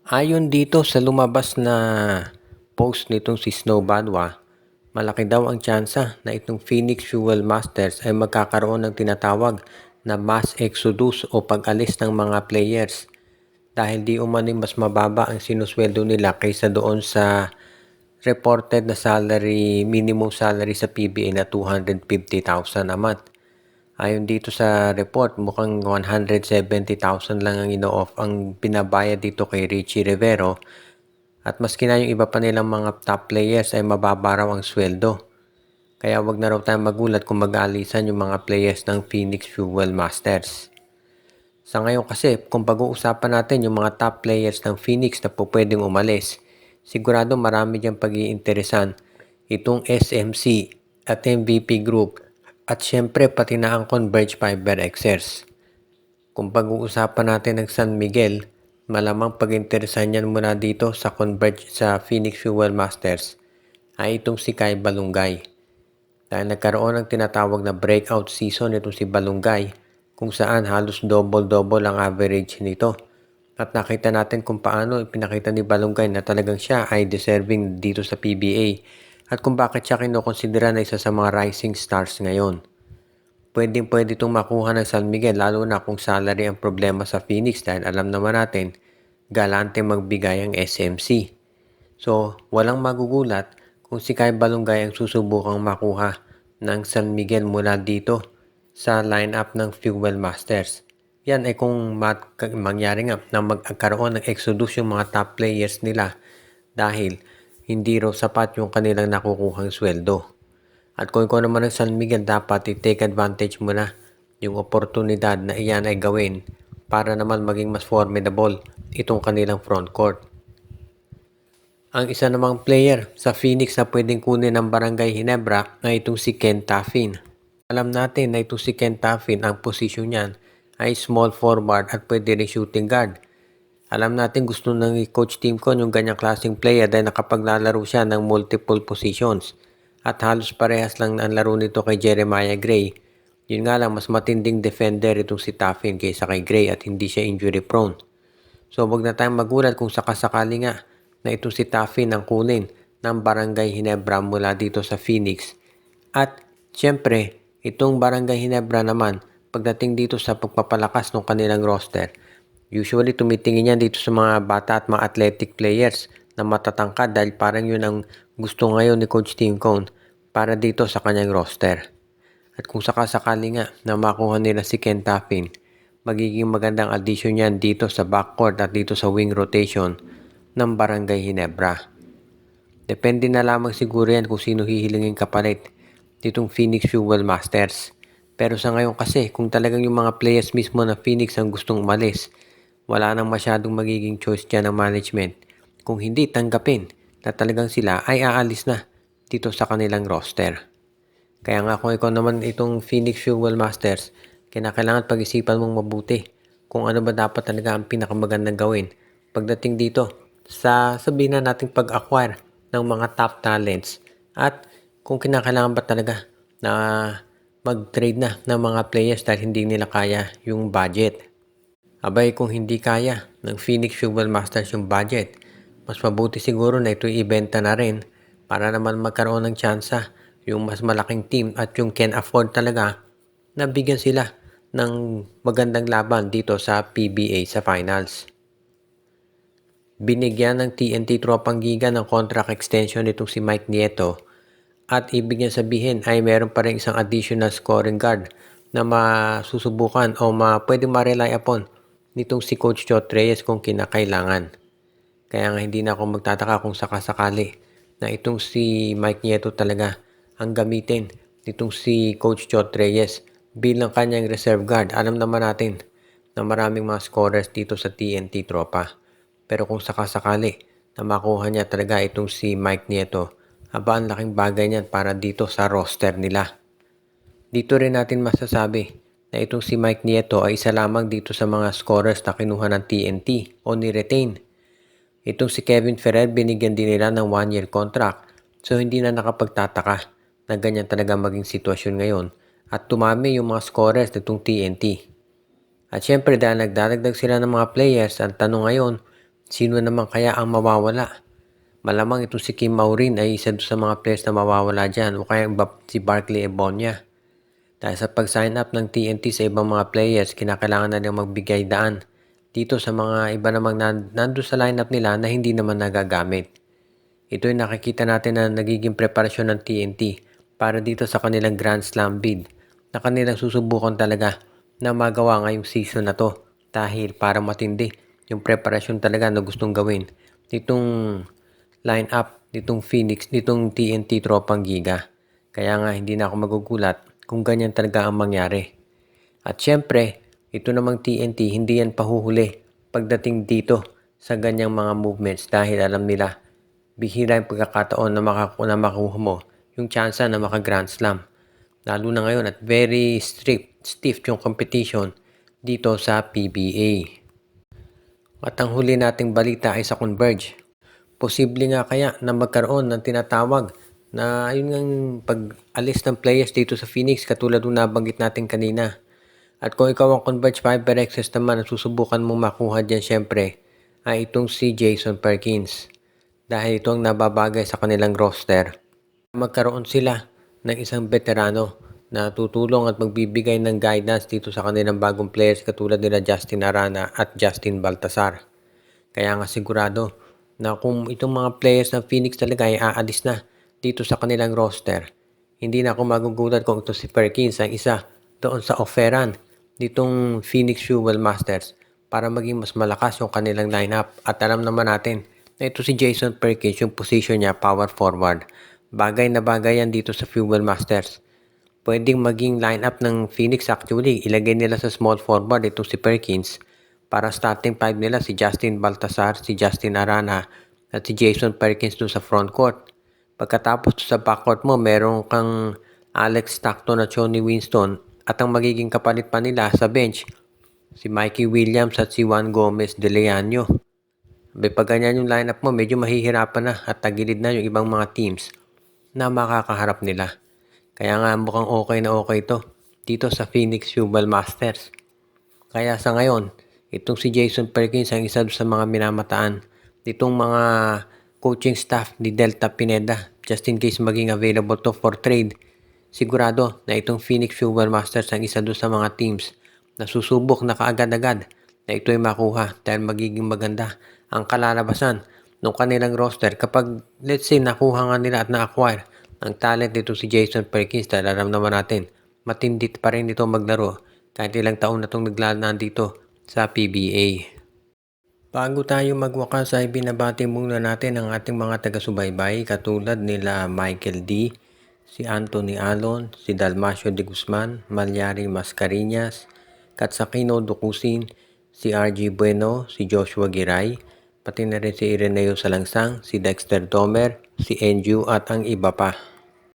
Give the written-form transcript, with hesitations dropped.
Ayon dito sa lumabas na post nitong si Snow Badwa, malaki daw ang tsansa na itong Phoenix Fuel Masters ay magkakaroon ng tinatawag na mass exodus o pag-alis ng mga players dahil di umano'y mas mababa ang sinusweldo nila kaysa doon sa reported na minimum salary sa PBA na 250,000 a month. Ayon dito sa report, mukhang 170,000 lang ang ino-off ang binabayad dito kay Richie Rivero at maski na yung iba pa nilang mga top players ay mababa raw ang sweldo. Kaya wag na raw tayong magulat kung mag-aalisan yung mga players ng Phoenix Fuel Masters. Sa ngayon kasi, kung pag-uusapan natin yung mga top players ng Phoenix na po pwedeng umalis, sigurado marami diyang pag-iinteresan itong SMC at MVP Group at syempre pati na ang Converge Fiber Xers. Kung pag-uusapan natin ng San Miguel, malamang pag-interesan yan muna dito sa Converge sa Phoenix Fuel Masters ay itong si Kai Balungay. Dahil nagkaroon ng tinatawag na breakout season itong si Balungay kung saan halos double-double ang average nito. At nakita natin kung paano ipinakita ni Balungay na talagang siya ay deserving dito sa PBA at kung bakit siya kinukonsidera na isa sa mga rising stars ngayon. Pwede itong makuha ng San Miguel lalo na kung salary ang problema sa Phoenix dahil alam naman natin galante magbigay ang SMC. So, walang magugulat kung si Kai Balungay ang susubukang makuha ng San Miguel mula dito sa lineup ng Fuel Masters. Yan ay kung mangyari nga na magkaroon ng exodus yung mga top players nila dahil hindi raw sapat yung kanilang nakukuhang sweldo. At kung ikaw naman ng San Miguel, dapat i-take advantage mo na yung oportunidad na iyan ay gawin para naman maging mas formidable itong kanilang front court. Ang isa namang player sa Phoenix na pwedeng kunin ng Barangay Ginebra ay itong si Ken Taffin. Alam natin na itong si Ken Taffin, ang posisyon niyan ay small forward at pwede rin shooting guard. Alam natin gusto ng coach Tim Con yung ganyang klaseng player dahil nakapaglalaro siya ng multiple positions. At halos parehas lang ang laro nito kay Jeremiah Gray. Yun nga lang, mas matinding defender itong si Taffin kaysa kay Gray at hindi siya injury prone. So wag na tayong magulat kung sakasakali nga na itong si Taffin ang kunin ng Barangay Ginebra mula dito sa Phoenix. At syempre, itong Barangay Ginebra naman, pagdating dito sa pagpapalakas ng kanilang roster, usually tumitingin yan dito sa mga bata at mga athletic players na matatangkad dahil parang yun ang gusto ngayon ni Coach Tim Cone para dito sa kanyang roster. At kung sakasakali nga na makuha nila si Ken Taffin, magiging magandang addition yan dito sa backcourt at dito sa wing rotation ng Barangay Ginebra. Depende na lamang siguro yan kung sino hihilingin kapalit ditong Phoenix Fuel Masters. Pero sa ngayon kasi, kung talagang yung mga players mismo na Phoenix ang gustong umalis, wala nang masyadong magiging choice dyan ng management kung hindi tanggapin na talagang sila ay aalis na dito sa kanilang roster. Kaya nga kung ikaw naman itong Phoenix Fuel Masters, kailangan pag-isipan mong mabuti kung ano ba dapat talaga ang pinakamagandang gawin pagdating dito sa sabihin na nating pag-acquire ng mga top talents at kung kinakailangan ba talaga na mag-trade na ng mga players dahil hindi nila kaya yung budget. Abay kung hindi kaya ng Phoenix Fuel Masters yung budget, mas mabuti siguro na ito ibenta na rin para naman magkaroon ng tsansa yung mas malaking team at yung can afford talaga na bigyan sila ng magandang laban dito sa PBA sa finals. Binigyan ng TNT Tropang Giga ng contract extension nitong si Mike Nieto at ibig niya sabihin ay meron pa rin isang additional scoring guard na masusubukan o pwedeng ma-rely upon nitong si Coach Chot Reyes kung kinakailangan. Kaya nga hindi na ako magtataka kung sakasakali na itong si Mike Nieto talaga ang gamitin nitong si Coach Chot Reyes bilang kanyang reserve guard. Alam naman natin na maraming mga scorers dito sa TNT Tropa. Pero kung sakasakali na makuha niya talaga itong si Mike Nieto, ang laking bagay niyan para dito sa roster nila. Dito rin natin masasabi na itong si Mike Nieto ay isa lamang dito sa mga scorers na kinuha ng TNT o ni-retain. Itong si Kevin Ferrer binigyan din nila ng 1-year contract, so hindi na nakapagtataka na ganyan talaga maging sitwasyon ngayon at tumami yung mga scorers nitong TNT. At syempre dahil nagdadagdag sila ng mga players, ang tanong ngayon Sino naman kaya ang mawawala? Malamang itong si Kim Maurin ay isa sa mga players na mawawala dyan o kaya si Barkley Ebonia. Dahil sa pag-sign up ng TNT sa ibang mga players, kinakailangan na nilang magbigay daan dito sa mga iba namang nandun sa lineup nila na hindi naman nagagamit. Ito ay nakikita natin na nagiging preparasyon ng TNT para dito sa kanilang Grand Slam bid na kanilang susubukan talaga na magawa ngayong season na to dahil para matindi yung preparasyon talaga na gustong gawin nitong lineup nitong Phoenix, nitong TNT Tropang Giga. Kaya nga hindi na ako magugulat kung ganyan talaga ang mangyari. At syempre, ito namang TNT hindi yan pahuhuli pagdating dito sa ganyang mga movements dahil alam nila bihira yung pagkakataon na makuha mo yung tsansa na maka-Grand Slam. Lalo na ngayon at very stiff yung competition dito sa PBA. At ang huli nating balita ay sa Converge. Posible nga kaya na magkaroon ng tinatawag na yun nga pag-alis ng players dito sa Phoenix katulad ng nabanggit natin kanina. At kung ikaw ang Converge HyperXS naman at susubukan mo makuha dyan syempre ay itong si Jason Perkins. Dahil ito ang nababagay sa kanilang roster. Magkaroon sila ng isang veterano na tutulong at magbibigay ng guidance dito sa kanilang bagong players katulad nila Justin Arana at Justin Baltasar. Kaya nga sigurado na kung itong mga players ng Phoenix talaga ay aalis na dito sa kanilang roster, hindi na ako magugulat kung ito si Perkins ang isa doon sa offeran ditong Phoenix Fuel Masters para maging mas malakas yung kanilang lineup. At alam naman natin na ito si Jason Perkins, yung position niya power forward. Bagay na bagay yan dito sa Fuel Masters. Pwedeng maging lineup ng Phoenix actually. Ilagay nila sa small forward itong si Perkins para starting 5 nila si Justin Baltasar, si Justin Arana at si Jason Perkins doon sa front court. Pagkatapos sa backcourt mo, meron kang Alex Stockton at Johnny Winston at ang magiging kapalit pa nila sa bench, si Mikey Williams at si Juan Gomez de Leano. Pag ganyan yung lineup mo, medyo mahihirapan na at tagilid na yung ibang mga teams na makakaharap nila. Kaya nga mukhang okay na okay to dito sa Phoenix Fuel Masters. Kaya sa ngayon, itong si Jason Perkins ang isa sa mga minamataan ditong mga coaching staff ni Delta Pineda just in case maging available to for trade. Sigurado na itong Phoenix Fuel Masters ang isa doon sa mga teams na susubok na kaagad-agad na ito ay makuha dahil magiging maganda ang kalalabasan ng kanilang roster kapag let's say nakuha nga nila at na-acquire ang talent nito si Jason Perkins dahil alam naman natin matindi pa rin ito maglaro kahit ilang taon na itong naglalaan dito sa PBA. Bago tayo magwakas ay binabati muna natin ang ating mga taga-subaybay katulad nila Michael D., si Anthony Alon, si Dalmacio de Guzman, Malyari Mascarinas, Katsakino Dukusin, si RG Bueno, si Joshua Giray, pati na rin si Ireneo Salangsang, si Dexter Domer, si Enju at ang iba pa.